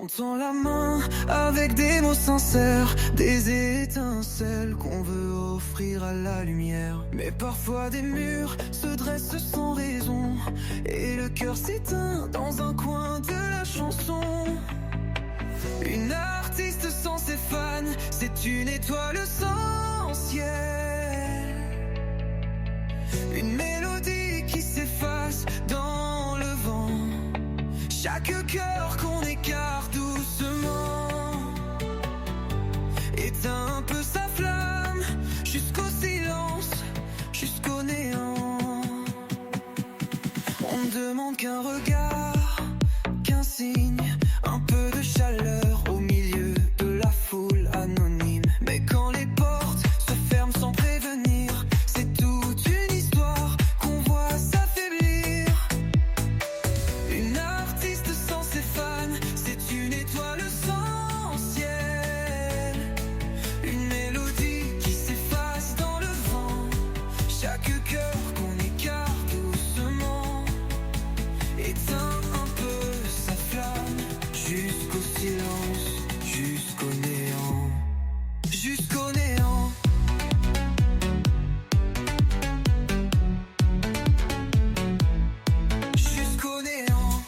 On tend la main avec des mots sincères, des étincelles qu'on veut offrir à la lumière. Mais parfois des murs se dressent sans raison, et le cœur s'éteint dans un coin de la chanson. Une artiste sans ses fans, c'est une étoile sans ciel. Une mélodie qui s'efface dans le vent. Chaque cœur qu'on écarte doucement éteint un peu sa flamme, jusqu'au silence, jusqu'au néant. On ne demande qu'un regard, qu'un signe, un peu de chaleur au milieu de la foule anonyme. Mais quand les portes se ferment sans prévenir, c'est toute une histoire qu'on voit s'affaiblir. Une artiste sans ses fans, c'est une étoile sans ciel. Une mélodie qui s'efface dans le vent. Chaque cœur qu'on écarte doucement éteint un peu sa flamme, jusqu'au silence, jusqu'au néant. Jusqu'au néant. Jusqu'au néant.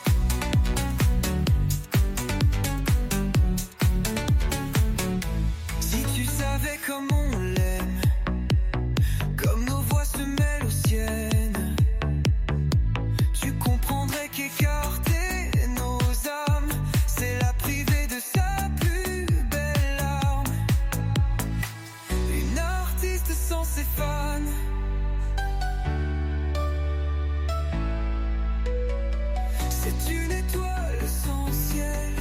Si tu savais comme on l'aime, comme nos voix se mêlent aux siennes, tu comprendrais qu'écarter nos âmes, c'est la priver de sa plus belle larme. Une artiste sans ses fans, c'est une étoile sans ciel.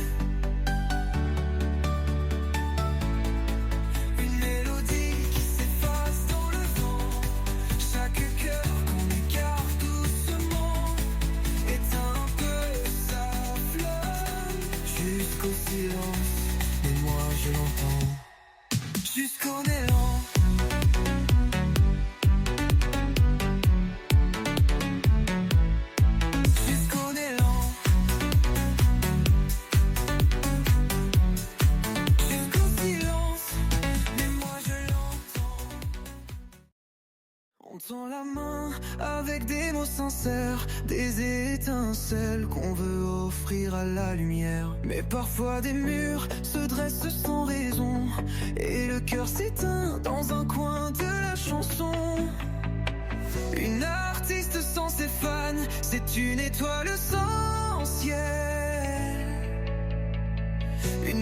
Une mélodie qui s'efface dans le vent. Chaque cœur qu'on écarte doucement éteint un peu sa flamme, jusqu'au silence, et moi je l'entends. Jusqu'au néant. Jusqu'au néant. Jusqu'au silence, mais moi je l'entends. On tend la main avec des mots sincères, des étincelles qu'on veut offrir à la lumière. Mais parfois des murs se dressent sans raison, et le cœur s'éteint dans un coin de la chanson. Une artiste sans ses fans, c'est une étoile sans ciel. Une